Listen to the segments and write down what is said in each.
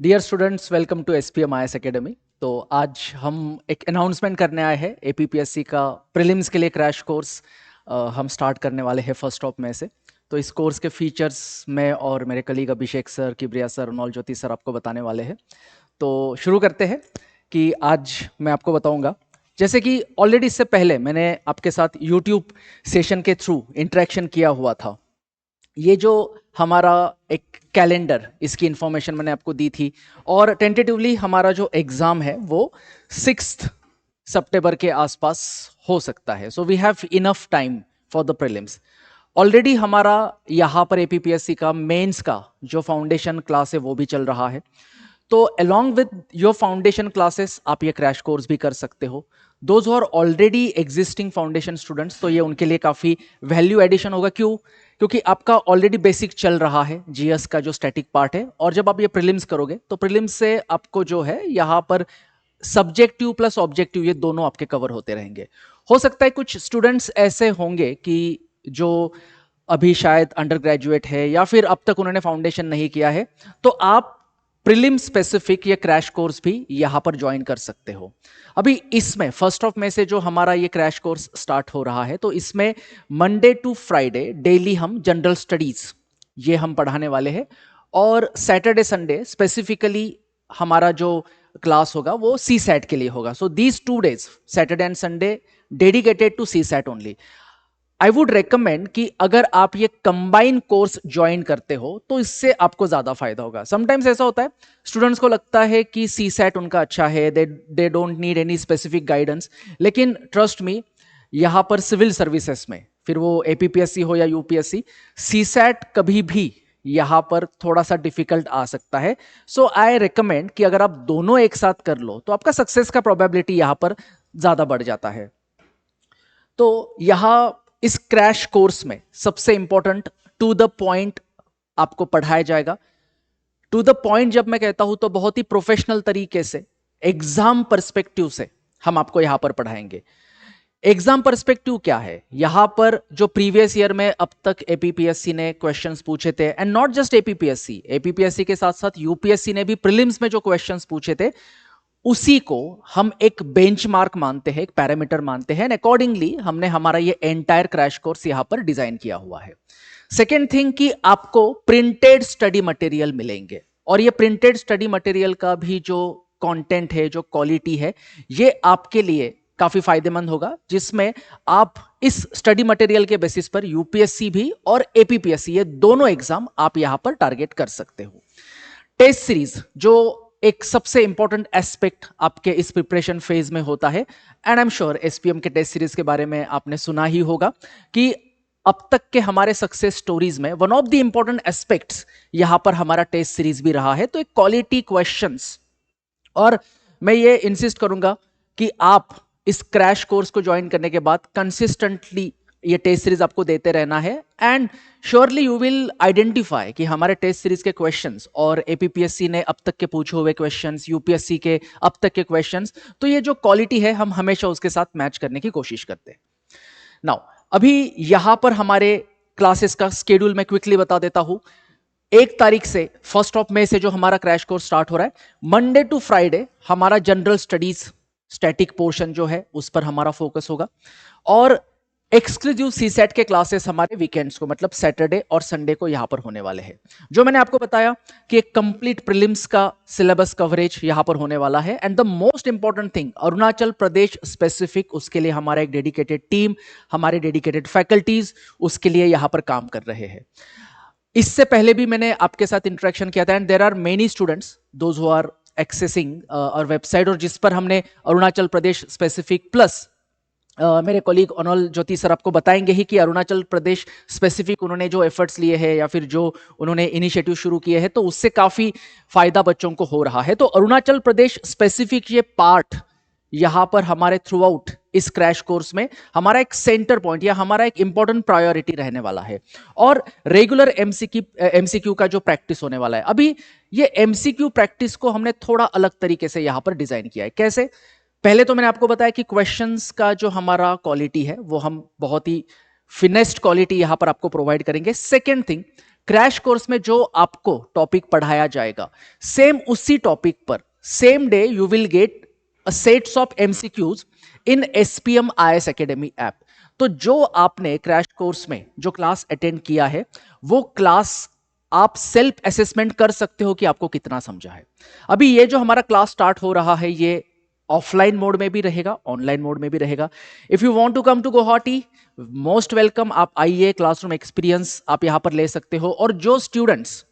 Dear students, welcome to SPM IAS academy. तो आज हम एक अनाउंसमेंट करने आए हैं। एपीपीएससी का प्रीलिम्स के लिए क्रैश कोर्स हम स्टार्ट करने वाले हैं फर्स्ट ऑफ मई से। तो इस कोर्स के फीचर्स मैं और मेरे कलीग अभिषेक सर, किब्रिया सर, नौल ज्योति सर आपको बताने वाले हैं। तो शुरू करते हैं कि आज मैं आपको बताऊंगा, जैसे कि ऑलरेडी इससे पहले मैंने आपके साथ यूट्यूब सेशन के थ्रू इंटरेक्शन किया हुआ था। ये जो हमारा एक कैलेंडर, इसकी इंफॉर्मेशन मैंने आपको दी थी, और टेंटेटिवली हमारा जो एग्जाम है वो 6 सितंबर के आसपास हो सकता है। So we have enough time for the prelims. Already हमारा यहाँ पर एपीपीएससी का मेंस का जो फाउंडेशन क्लास है वो भी चल रहा है। तो along with your foundation classes आप ये क्रैश कोर्स भी कर सकते हो। Those are already existing foundation students, तो ये उनके लिए काफ़ी वैल्यू एडिशन होगा। क्यों? क्योंकि आपका ऑलरेडी बेसिक चल रहा है जीएस का जो स्टैटिक पार्ट है, और जब आप ये प्रीलिम्स करोगे तो प्रीलिम्स से आपको जो है यहाँ पर सब्जेक्टिव प्लस ऑब्जेक्टिव ये दोनों आपके कवर होते रहेंगे। हो सकता है कुछ स्टूडेंट्स ऐसे होंगे कि जो अभी शायद अंडर ग्रेजुएट है या फिर अब तक उन्होंने फाउंडेशन नहीं किया है, तो आप प्रीलिम स्पेसिफिक ये क्रैश कोर्स भी यहां पर ज्वाइन कर सकते हो। अभी इसमें फर्स्ट ऑफ मई से जो हमारा ये क्रैश कोर्स स्टार्ट हो रहा है, तो इसमें मंडे टू फ्राइडे डेली हम जनरल स्टडीज ये हम पढ़ाने वाले हैं, और सैटरडे संडे स्पेसिफिकली हमारा जो क्लास होगा वो सी सैट के लिए होगा। So these 2 days, Saturday and Sunday, dedicated to CSAT only. I would recommend कि अगर आप ये कंबाइन कोर्स ज्वाइन करते हो तो इससे आपको ज्यादा फायदा होगा। समटाइम्स ऐसा होता है, स्टूडेंट्स को लगता है कि सी सैट उनका अच्छा है, they don't need any specific guidance, लेकिन ट्रस्ट मी, यहां पर सिविल सर्विसेज में, फिर वो एपीपीएससी हो या यूपीएससी, सी सैट कभी भी यहां पर थोड़ा सा डिफिकल्ट आ सकता है। सो आई रिकमेंड कि अगर आप दोनों एक साथ कर लो तो आपका सक्सेस का प्रोबेबिलिटी यहां पर ज्यादा बढ़ जाता है। तो यहां इस क्रैश कोर्स में सबसे इंपॉर्टेंट टू द पॉइंट आपको पढ़ाया जाएगा। टू द पॉइंट जब मैं कहता हूं तो बहुत ही प्रोफेशनल तरीके से, एग्जाम पर्सपेक्टिव से हम आपको यहां पर पढ़ाएंगे। एग्जाम पर्सपेक्टिव क्या है? यहां पर जो प्रीवियस ईयर में अब तक एपीपीएससी ने क्वेश्चंस पूछे थे, and not just APPSC, APPSC के साथ साथ यूपीएससी ने भी प्रीलिम्स में जो क्वेश्चंस पूछे थे, उसी को हम एक बेंचमार्क मानते हैं, एक पैरामीटर मानते हैं, एंड अकॉर्डिंगली हमने हमारा ये एंटायर क्रैश कोर्स यहां पर डिजाइन किया हुआ है। सेकेंड थिंग कि आपको प्रिंटेड स्टडी मटेरियल मिलेंगे, और ये प्रिंटेड स्टडी मटेरियल का भी जो कंटेंट है, जो क्वालिटी है, ये आपके लिए काफी फायदेमंद होगा, जिसमें आप इस स्टडी मटेरियल के बेसिस पर यूपीएससी भी और एपीपीएससी ये दोनों एग्जाम आप यहां पर टारगेट कर सकते हो। टेस्ट सीरीज जो एक सबसे इंपॉर्टेंट एस्पेक्ट आपके इस प्रिपरेशन फेज में होता है, and I am sure SPM के टेस्ट सीरीज के बारे में आपने सुना ही होगा कि अब तक के हमारे सक्सेस स्टोरीज में one of the important aspects यहां पर हमारा टेस्ट सीरीज भी रहा है। तो एक क्वालिटी क्वेश्चंस, और मैं ये इंसिस्ट करूंगा कि आप इस क्रैश कोर्स को ज्वाइन करने के बाद कंसिस्टेंटली ये टेस्ट सीरीज आपको देते रहना है, and surely you will identify कि हमारे टेस्ट सीरीज के क्वेश्चंस और एपीपीएससी ने अब तक के पूछे हुए क्वेश्चंस, यूपीएससी के अब तक के क्वेश्चंस, तो ये जो क्वालिटी है हम हमेशा उसके साथ मैच करने की कोशिश करते हैं। नाउ अभी यहां पर हमारे क्लासेस का स्केड्यूल मैं क्विकली बता देता हूं। 1 तारीख से, फर्स्ट ऑफ मई से जो हमारा क्रैश कोर्स स्टार्ट हो रहा है, मंडे टू फ्राइडे हमारा जनरल स्टडीज स्टैटिक पोर्शन जो है उस पर हमारा फोकस होगा, और एक्सक्लूसिव सी सेट के क्लासेस हमारे वीकेंड्स को, मतलब सैटरडे और संडे को यहां पर होने वाले हैं। जो मैंने आपको बताया कि एक कंप्लीट प्रीलिम्स का सिलेबस कवरेज यहां पर होने वाला है, and the most important thing, Arunachal Pradesh specific, उसके लिए हमारा एक डेडिकेटेड टीम, हमारे डेडिकेटेड फैकल्टीज उसके लिए यहां पर काम कर रहे हैं। इससे पहले भी मैंने आपके साथ इंटरेक्शन किया था, and there are many students those who are accessing और वेबसाइट, और जिस पर हमने अरुणाचल प्रदेश स्पेसिफिक प्लस मेरे कॉलीग अनल ज्योति सर आपको बताएंगे ही कि अरुणाचल प्रदेश स्पेसिफिक उन्होंने जो एफर्ट्स लिए हैं या फिर जो उन्होंने इनिशिएटिव शुरू किए हैं, तो उससे काफी फायदा बच्चों को हो रहा है। तो अरुणाचल प्रदेश स्पेसिफिक ये पार्ट यहां पर हमारे थ्रू आउट इस क्रैश कोर्स में हमारा एक सेंटर पॉइंट या हमारा एक इंपॉर्टेंट प्रायोरिटी रहने वाला है, और रेगुलर एमसीक्यू का जो प्रैक्टिस होने वाला है। अभी ये एमसीक्यू प्रैक्टिस को हमने थोड़ा अलग तरीके से यहां पर डिजाइन किया है। कैसे? पहले तो मैंने आपको बताया कि क्वेश्चंस का जो हमारा क्वालिटी है वो हम बहुत ही फिनेस्ड क्वालिटी यहां पर आपको प्रोवाइड करेंगे। सेकेंड थिंग, क्रैश कोर्स में जो आपको टॉपिक पढ़ाया जाएगा सेम उसी टॉपिक पर same day you will get a sets of MCQs in SPM IAS academy app. तो जो आपने क्रैश कोर्स में जो क्लास अटेंड किया है वो क्लास आप सेल्फ असेसमेंट कर सकते हो कि आपको कितना समझा है। अभी ये जो हमारा क्लास स्टार्ट हो रहा है ये ऑफलाइन मोड में भी रहेगा, ऑनलाइन मोड में भी रहेगा। If you want to come to Guwahati, most welcome, आप आइए, क्लासरूम एक्सपीरियंस आप यहां पर ले सकते हो। और जो स्टूडेंट्स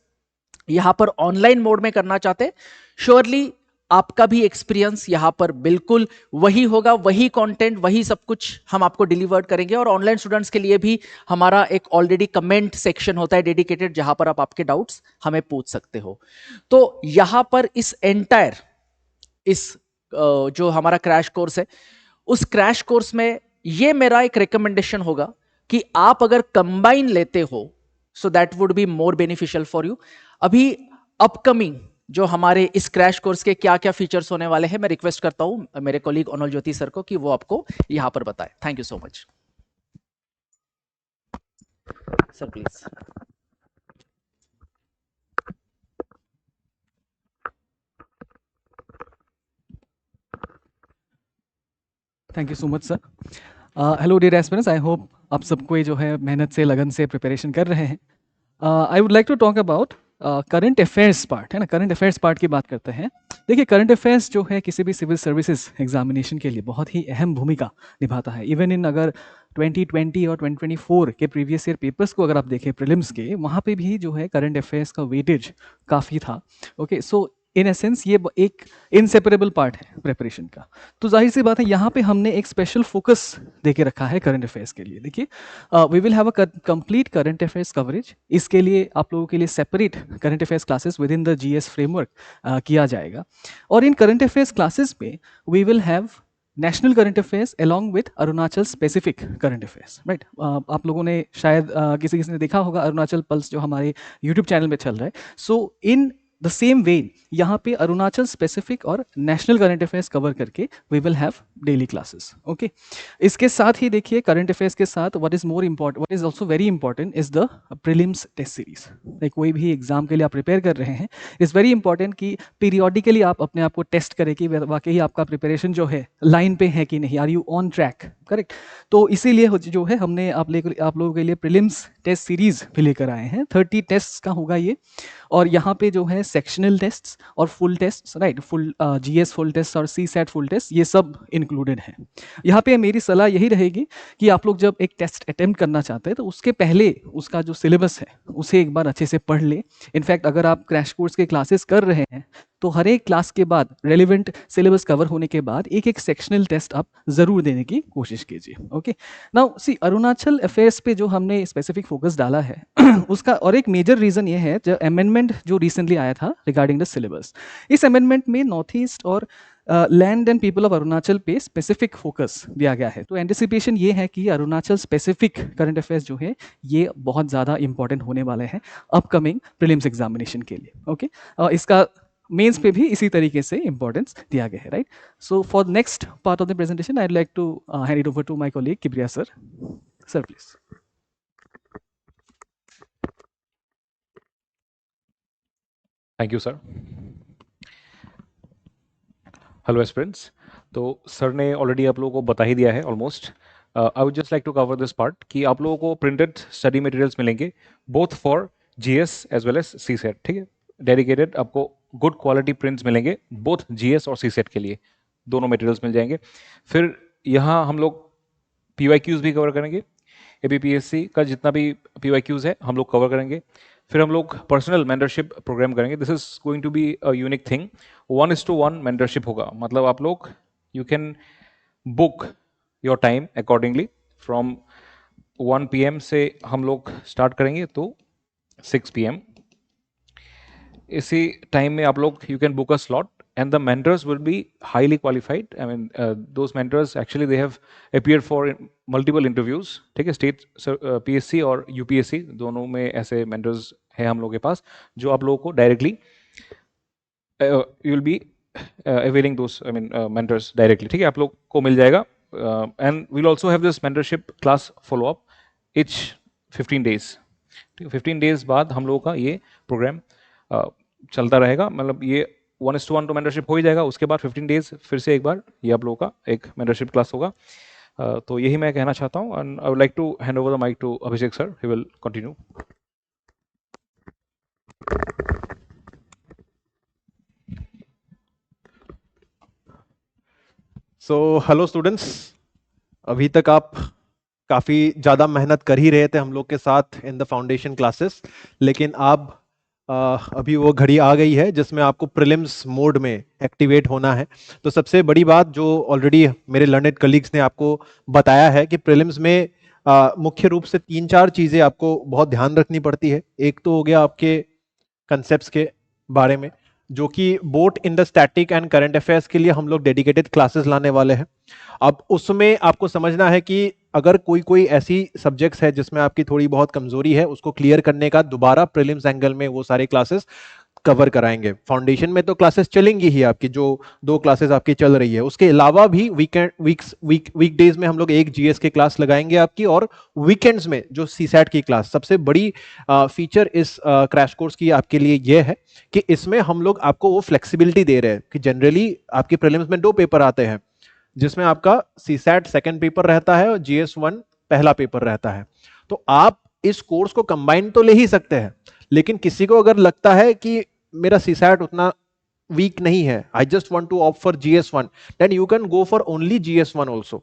यहां पर ऑनलाइन मोड में करना चाहते हैं, श्योरली आपका भी एक्सपीरियंस यहां पर बिल्कुल वही होगा, वही कंटेंट, वही सब कुछ हम आपको डिलीवर करेंगे। और ऑनलाइन स्टूडेंट्स के लिए भी हमारा एक ऑलरेडी कमेंट सेक्शन होता है डेडिकेटेड, जहां पर आप आपके डाउट्स हमें पूछ सकते हो। तो यहां पर इस एंटायर इस जो हमारा क्रैश कोर्स है, उस क्रैश कोर्स में ये मेरा एक रिकमेंडेशन होगा कि आप अगर कंबाइन लेते हो so that would be more beneficial for you. अभी अपकमिंग जो हमारे इस क्रैश कोर्स के क्या क्या फीचर्स होने वाले हैं, मैं रिक्वेस्ट करता हूं मेरे कॉलीग अनल ज्योति सर को कि वो आपको यहां पर बताए। Thank you so much sir, please. Thank you so much sir. Hello dear aspirants, I hope आप सबको ये जो है मेहनत से लगन से प्रिपरेशन कर रहे हैं। I would like to talk about current affairs part, है ना। करंट अफेयर्स पार्ट की बात करते हैं। देखिए, करंट अफेयर्स जो है किसी भी सिविल सर्विसेज एग्जामिनेशन के लिए बहुत ही अहम भूमिका निभाता है। इवन इन अगर 2020 और 2024 के प्रीवियस ईयर पेपर्स को अगर आप देखें प्रीलिम्स के, वहाँ पे भी जो है करंट अफेयर्स का वेटेज काफ़ी था। ओके, सो इन एसेंस ये एक इनसेपरेबल पार्ट है प्रिपरेशन का। तो जाहिर सी बात है यहाँ पे हमने एक स्पेशल फोकस दे के रखा है करंट अफेयर्स के लिए। देखिए, we will have a complete current affairs coverage. इसके लिए आप लोगों के लिए separate current affairs classes within the GS framework किया जाएगा। और इन करंट अफेयर्स क्लासेस में we will have national current affairs along with Arunachal specific current affairs, right. आप लोगों ने शायद किसी ने देखा होगा अरुणाचल पल्स जो हमारे यूट्यूब चैनल में चल रहा है। सो इन द सेम वे यहाँ पे अरुणाचल स्पेसिफिक और नेशनल करंट अफेयर्स कवर करके we will have daily classes. Okay, इसके साथ ही देखिए करंट अफेयर्स के साथ what is more important, what is also very important is the prelims test series. Like कोई भी एग्जाम के लिए आप प्रिपेयर कर रहे हैं, इट्स वेरी इंपॉर्टेंट कि पीरियोडिकली आप अपने आप को टेस्ट करें कि वाकई आपका प्रिपरेशन जो है लाइन पे है कि नहीं, are you on track, correct. तो इसीलिए जो है हमने आप लोगों के लिए प्रीलिम्स टेस्ट सीरीज भी लेकर आए हैं। 30 टेस्ट का होगा ये। और यहाँ पे जो है सेक्शनल टेस्ट और full test, right, full GS full test और सीसैट फुल टेस्ट, ये सब इंक्लूडेड है। यहाँ पे मेरी सलाह यही रहेगी कि आप लोग जब एक टेस्ट अटेम्प्ट करना चाहते हैं तो उसके पहले उसका जो सिलेबस है उसे एक बार अच्छे से पढ़ ले। इनफैक्ट अगर आप क्रैश कोर्स के क्लासेस कर रहे हैं तो हर एक क्लास के बाद रेलिवेंट सिलेबस कवर होने के बाद एक एक सेक्शनल टेस्ट आप जरूर देने की कोशिश कीजिए। Okay, now see Arunachal affairs पे जो हमने स्पेसिफिक फोकस डाला है उसका और एक मेजर रीजन ये है, जो अमेंडमेंट जो रिसेंटली आया था रिगार्डिंग द सिलेबस, इस अमेंडमेंट में नॉर्थ ईस्ट और land and people of Arunachal पे स्पेसिफिक फोकस दिया गया है। तो एंटिसिपेशन ये है कि अरुणाचल स्पेसिफिक करंट अफेयर्स जो है ये बहुत ज़्यादा इंपॉर्टेंट होने वाले हैं अपकमिंग प्रीलिम्स एग्जामिनेशन के लिए। ओके, इसका मेंस पे भी इसी तरीके से इंपॉर्टेंस दिया गया है, right. So for next part of the presentation I would like to hand it over to my colleague Kibriya sir. Sir please. Thank you sir. Hello aspirants, तो सर ने ऑलरेडी आप लोगों को बता ही दिया है almost. I would just like to cover this part कि आप लोगों को प्रिंटेड स्टडी मटेरियल्स मिलेंगे both for GS as well as CSAT, ठीक है। डेडिकेटेड आपको गुड क्वालिटी प्रिंट्स मिलेंगे बोथ जीएस और सीसेट के लिए, दोनों मटेरियल्स मिल जाएंगे। फिर यहाँ हम लोग पीवाईक्यूज भी कवर करेंगे, एपीपीएससी का जितना भी पीवाईक्यूज है हम लोग कवर करेंगे। फिर हम लोग पर्सनल मेंटरशिप प्रोग्राम करेंगे। This is going to be a unique thing, 1:1 mentorship होगा। मतलब आप लोग you can book your time accordingly. From 1 PM से हम लोग स्टार्ट करेंगे तो 6 PM, इसी टाइम में आप लोग you can book a slot and the mentors will be highly qualified. I mean, those mentors actually they have appeared for multiple interviews, ठीक है। स्टेट PSC और UPSC दोनों में ऐसे mentors हैं हम लोगों के पास, जो आप लोगों को directly you will be availing those mentors directly, ठीक है, आप लोग को मिल जाएगा। and we'll also have this mentorship class follow up each 15 days, ठीक है, 15 डेज बाद हम लोगों का ये प्रोग्राम चलता रहेगा, मतलब ये 1:1 तो मेंटरशिप हो ही जाएगा, उसके बाद 15 डेज फिर से एक बार ये आप लोगों का एक मेंटरशिप क्लास होगा। तो यही मैं कहना चाहता हूँ, and I would like to hand over the mic to Abhishek sir, he will continue. So hello students, अभी तक आप काफ़ी ज़्यादा मेहनत कर ही रहे थे हम लोग के साथ इन द फाउंडेशन क्लासेस, लेकिन अब अभी वो घड़ी आ गई है जिसमें आपको प्रीलिम्स मोड में एक्टिवेट होना है। तो सबसे बड़ी बात जो ऑलरेडी मेरे लर्नेड कलीग्स ने आपको बताया है कि प्रीलिम्स में मुख्य रूप से 3-4 चीज़ें आपको बहुत ध्यान रखनी पड़ती है। एक तो हो गया आपके कंसेप्ट्स के बारे में, जो कि both in the static and current affairs के लिए हम लोग डेडिकेटेड क्लासेस लाने वाले हैं। अब उसमें आपको समझना है कि अगर कोई ऐसी सब्जेक्ट्स है जिसमें आपकी थोड़ी बहुत कमजोरी है, उसको क्लियर करने का दोबारा प्रीलिम्स एंगल में वो सारे क्लासेस कवर कराएंगे। फाउंडेशन में तो क्लासेस चलेंगी ही आपकी, जो 2 क्लासेस आपकी चल रही है, उसके अलावा भी वीकडेज में हम लोग एक जीएस की क्लास लगाएंगे आपकी, और वीकेंड्स में जो सीसैट की क्लास। सबसे बड़ी फीचर इस क्रैश कोर्स की आपके लिए यह है कि इसमें हम लोग आपको वो फ्लेक्सिबिलिटी दे रहे हैं कि जनरली आपके प्रीलिम्स में 2 पेपर आते हैं, जिसमें आपका सीसैट सेकंड पेपर रहता है और जीएस1 पहला पेपर रहता है। तो आप इस कोर्स को कंबाइन तो ले ही सकते हैं, लेकिन किसी को अगर लगता है कि मेरा सीसैट उतना वीक नहीं है, I just want to opt for GS one, then you can go for only GS one also.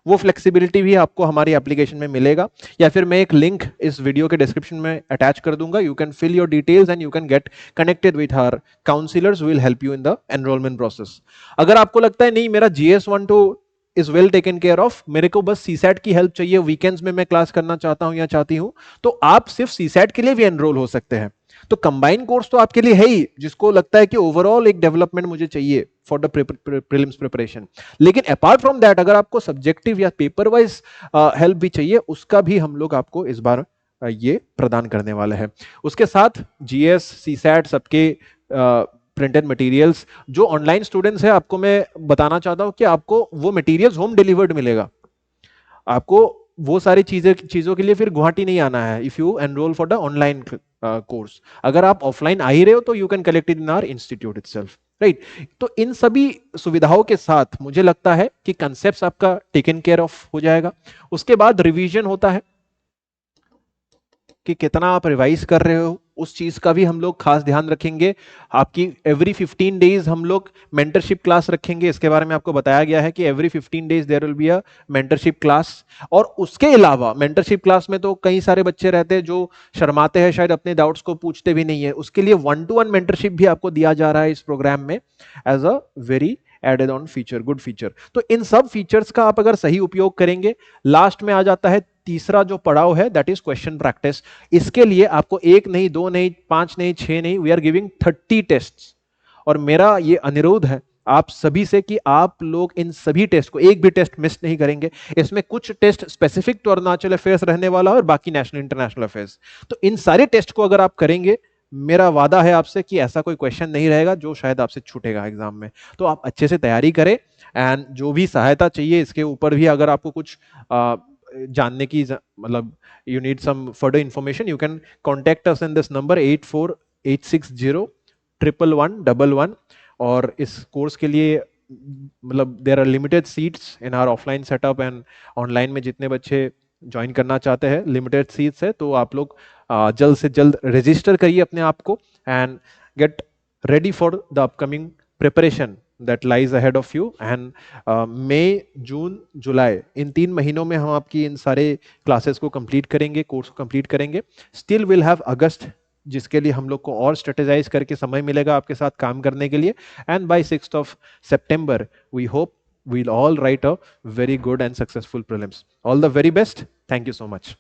वो फ्लेक्सिबिलिटी भी आपको हमारी एप्लीकेशन में मिलेगा, या फिर मैं एक लिंक इस वीडियो के डिस्क्रिप्शन में अटैच कर दूंगा। You can fill your details and you can get connected with our counsellors, will help you in the enrolment process. अगर आपको लगता है नहीं मेरा GS one too is well taken care of, मेरे को बस सीसैट की हेल्प चाहिए, वीकेंड्स में मैं क्लास करना चाहता हूं या चाहती हूं, तो आप सिर्फ सीसैट के लिए भी एनरोल हो सकते हैं। तो कंबाइन कोर्स तो आपके लिए है ही, जिसको लगता है कि ओवरऑल एक डेवलपमेंट मुझे चाहिए फॉर द प्रीलिम्स प्रिपरेशन। लेकिन अपार्ट फ्रॉम दैट, अगर आपको सब्जेक्टिव या पेपर वाइज हेल्प भी चाहिए, उसका भी हम लोग आपको इस बार ये प्रदान करने वाले हैं। उसके साथ जीएस, सीसैट सबके प्रिंटेड मटेरियल्स, जो ऑनलाइन स्टूडेंट्स हैं, आपको मैं बताना चाहता हूं कि आपको वो मटेरियल्स होम डिलीवर्ड मिलेगा। आपको वो सारी चीजों के लिए फिर गुवाहाटी नहीं आना है if you enroll for the online course. अगर आप ऑफलाइन आ ही रहे हो तो you can collect it in our institute itself, right. तो इन सभी सुविधाओं के साथ मुझे लगता है कि कंसेप्ट आपका टेकन केयर ऑफ हो जाएगा। उसके बाद रिवीजन होता है कि कितना आप रिवाइज कर रहे हो, उस चीज का भी हम लोग खास ध्यान रखेंगे। आपकी एवरी 15 डेज हम लोग मेंटरशिप क्लास रखेंगे, इसके बारे में आपको बताया गया है कि every 15 days there will be a mentorship class. और उसके अलावा मेंटरशिप क्लास में तो कई सारे बच्चे रहते हैं जो शर्माते हैं, शायद अपने डाउट्स को पूछते भी नहीं है, उसके लिए 1-to-1 मेंटरशिप भी आपको दिया जा रहा है इस प्रोग्राम में as a very added on feature, good feature. तो इन सब फीचर्स का आप अगर सही उपयोग करेंगे, लास्ट में आ जाता है तीसरा जो पड़ाव है, दैट इज क्वेश्चन प्रैक्टिस। इसके लिए आपको 1 नहीं, 2 नहीं, 5 नहीं, 6 नहीं, वी आर गिविंग 30 टेस्ट्स। और मेरा ये अनुरोध है आप सभी से कि आप लोग इन सभी टेस्ट को, एक भी टेस्ट मिस नहीं करेंगे। इसमें कुछ test specific to Arunachal affairs रहने वाला है और बाकी नेशनल इंटरनेशनल अफेयर्स। तो इन सारे टेस्ट को अगर आप करेंगे, मेरा वादा है आपसे कि ऐसा कोई क्वेश्चन नहीं रहेगा जो शायद आपसे छूटेगा एग्जाम में। तो आप अच्छे से तैयारी करें, एंड जो भी सहायता चाहिए इसके ऊपर भी अगर आपको कुछ जानने की, मतलब you need some further information, you can contact us in this number 8486011111। और इस कोर्स के लिए मतलब there are limited seats in our offline setup, and online में जितने बच्चे ज्वाइन करना चाहते हैं, लिमिटेड सीट्स है। तो आप लोग जल्द से जल्द रजिस्टर करिए अपने आप को and get ready for the upcoming preparation that lies ahead of you। and मई, जून, जुलाई, इन 3 महीनों में हम आपकी इन सारे क्लासेस को कंप्लीट करेंगे, कोर्स को कंप्लीट करेंगे। स्टिल विल हैव अगस्त, जिसके लिए हम लोग को और स्ट्रेटेजाइज करके समय मिलेगा आपके साथ काम करने के लिए। And by 6th of September we hope we'll all write a very good and successful prelims. All the very best. Thank you so much.